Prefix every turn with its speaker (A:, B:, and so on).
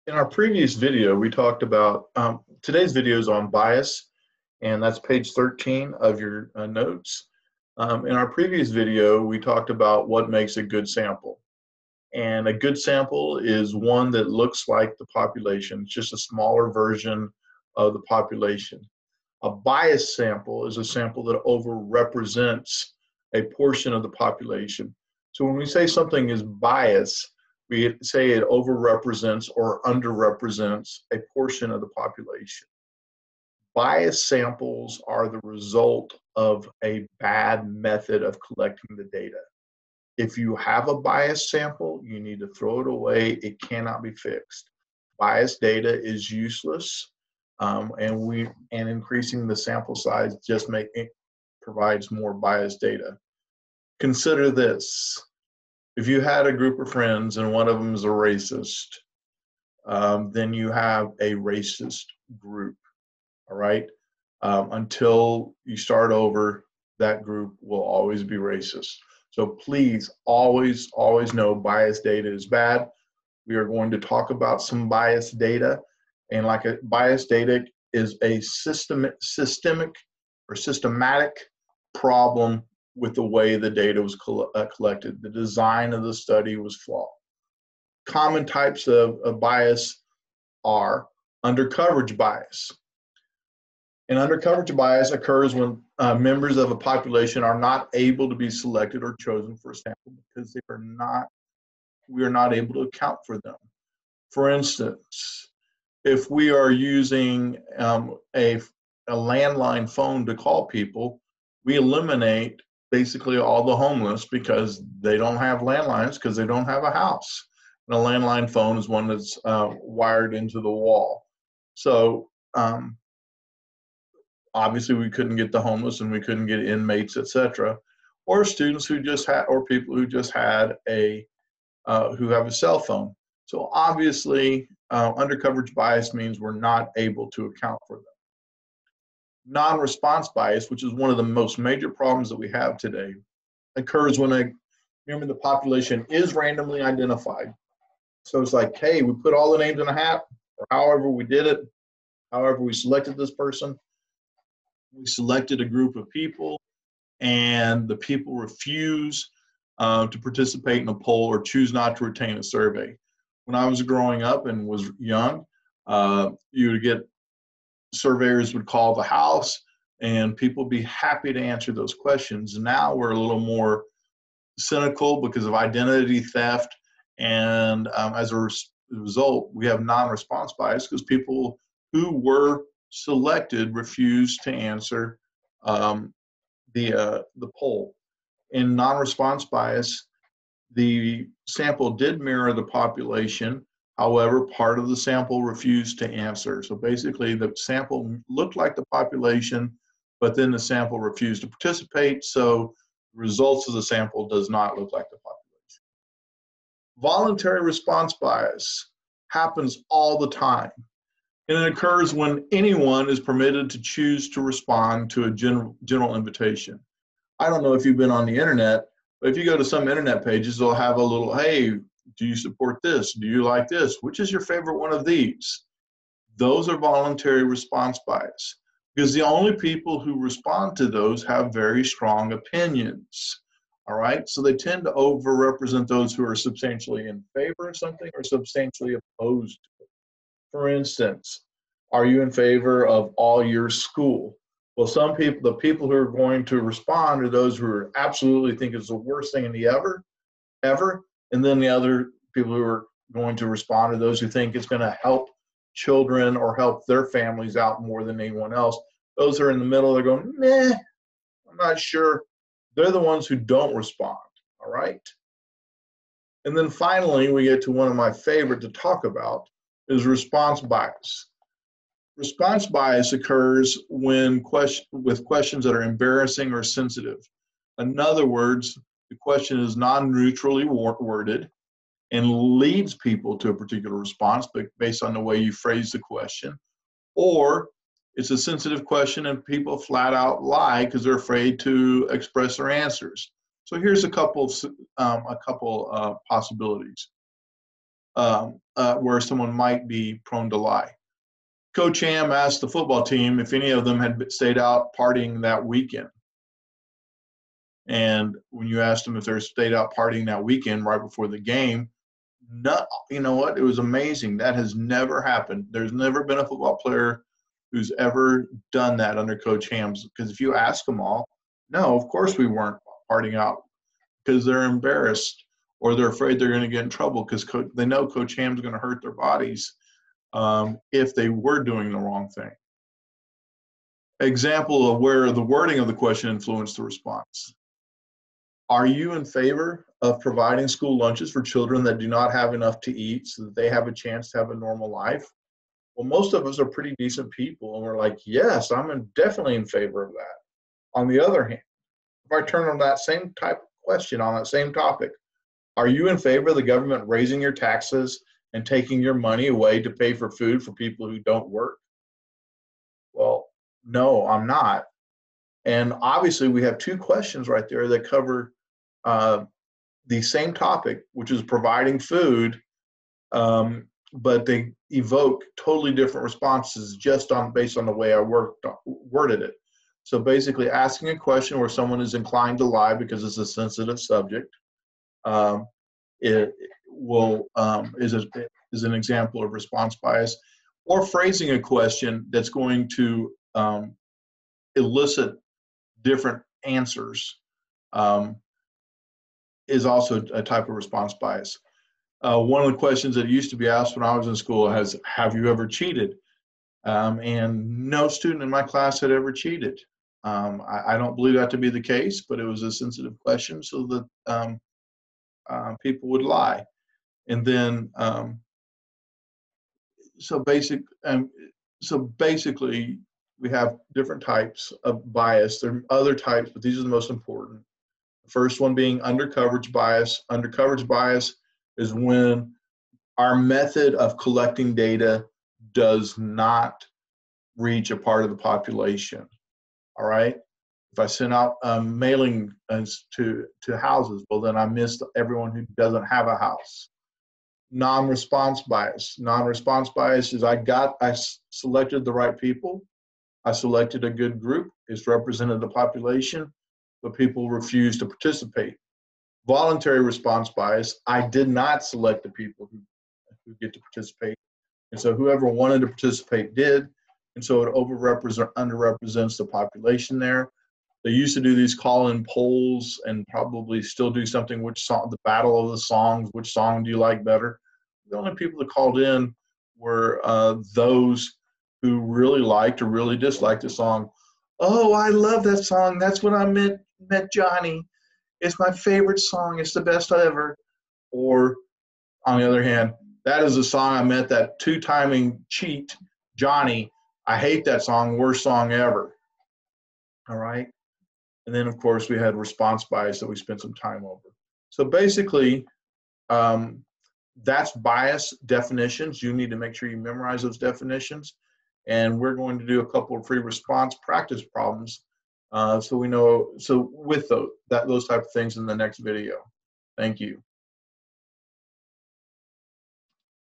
A: In our previous video, we talked about today's video is on bias, and that's page 13 of your notes. In our previous video, we talked about what makes a good sample. And a good sample is one that looks like the population, it's just a smaller version of the population. A biased sample is a sample that overrepresents a portion of the population. So when we say something is biased, we say it overrepresents or underrepresents a portion of the population. Biased samples are the result of a bad method of collecting the data. If you have a biased sample, you need to throw it away. It cannot be fixed. Biased data is useless, and increasing the sample size just provides more biased data. Consider this. If you had a group of friends and one of them is a racist, then you have a racist group, all right? Until you start over, that group will always be racist. So please always know biased data is bad. We are going to talk about some biased data, and biased data is a systematic problem with the way the data was collected. The design of the study was flawed. Common types of bias are undercoverage bias. And undercoverage bias occurs when members of a population are not able to be selected or chosen for a sample because we are not able to account for them. For instance, if we are using a landline phone to call people, we eliminate basically all the homeless because they don't have landlines because they don't have a house. And a landline phone is one that's wired into the wall. So obviously we couldn't get the homeless and we couldn't get inmates, etc., or students who just had, or people who just had who have a cell phone. So obviously undercoverage bias means we're not able to account for them. Non-response bias, which is one of the most major problems that we have today, occurs when a member of the population is randomly identified. So it's like, hey, we put all the names in a hat, or however we did it, however we selected this person. We selected a group of people, and the people refuse to participate in a poll or choose not to retain a survey. When I was growing up and was young, you would get surveyors would call the house and people would be happy to answer those questions. Now we're a little more cynical because of identity theft, and as a result, we have non-response bias because people who were selected refuse to answer the poll. In non-response bias, the sample did mirror the population. However, part of the sample refused to answer. So basically, the sample looked like the population, but then the sample refused to participate. So the results of the sample does not look like the population. Voluntary response bias happens all the time. And it occurs when anyone is permitted to choose to respond to a general invitation. I don't know if you've been on the internet, but if you go to some internet pages, they'll have a little, hey, do you support this? Do you like this? Which is your favorite one of these? Those are voluntary response bias because the only people who respond to those have very strong opinions. All right, so they tend to overrepresent those who are substantially in favor of something or substantially opposed to it. For instance, are you in favor of all-year school? Well, some people, the people who are going to respond are those who absolutely think it's the worst thing in the ever. And then the other people who are going to respond are those who think it's going to help children or help their families out more than anyone else. Those who are in the middle, they're going, meh, I'm not sure. They're the ones who don't respond, all right? And then finally, we get to one of my favorite to talk about, is response bias. Response bias occurs with questions that are embarrassing or sensitive. In other words, the question is non-neutrally worded and leads people to a particular response based on the way you phrase the question, or it's a sensitive question and people flat out lie because they're afraid to express their answers. So here's a couple possibilities. where someone might be prone to lie. Coach Ham asked the football team if any of them had stayed out partying that weekend. And when you asked them if they stayed out partying that weekend right before the game, you know what? It was amazing. That has never happened. There's never been a football player who's ever done that under Coach Ham's. Because if you ask them all, no, of course we weren't partying out, because they're embarrassed or they're afraid they're going to get in trouble because they know Coach Ham's going to hurt their bodies if they were doing the wrong thing. Example of where the wording of the question influenced the response. Are you in favor of providing school lunches for children that do not have enough to eat so that they have a chance to have a normal life? Well, most of us are pretty decent people, and we're like, yes, I'm definitely in favor of that. On the other hand, if I turn on that same type of question on that same topic, are you in favor of the government raising your taxes and taking your money away to pay for food for people who don't work? Well, no, I'm not. And obviously, we have two questions right there that cover the same topic, which is providing food, but they evoke totally different responses just based on the way I worded it. So basically, asking a question where someone is inclined to lie because it's a sensitive subject is an example of response bias, or phrasing a question that's going to elicit different answers is also a type of response bias. One of the questions that used to be asked when I was in school has, have you ever cheated? And no student in my class had ever cheated. I don't believe that to be the case, but it was a sensitive question so that people would lie. And then, so basically, we have different types of bias. There are other types, but these are the most important. The first one being undercoverage bias. Undercoverage bias is when our method of collecting data does not reach a part of the population. All right? If I send out mailing to houses, well, then I missed everyone who doesn't have a house. Non-response bias. Non-response bias is I selected the right people. I selected a good group. It's represented the population, but people refuse to participate. Voluntary response bias. I did not select the people who get to participate. And so whoever wanted to participate did. And so it underrepresents the population there. They used to do these call-in polls and probably still do something, which song, the battle of the songs, which song do you like better? The only people that called in were those who really liked or really disliked the song. Oh, I love that song. That's when I met Johnny. It's my favorite song. It's the best ever. Or on the other hand, that is the song I met that two-timing cheat, Johnny. I hate that song. Worst song ever. All right. And then, of course, we had response bias that we spent some time over. So basically, that's bias definitions. You need to make sure you memorize those definitions. And we're going to do a couple of free response practice problems so we know, so with those type of things in the next video. Thank you.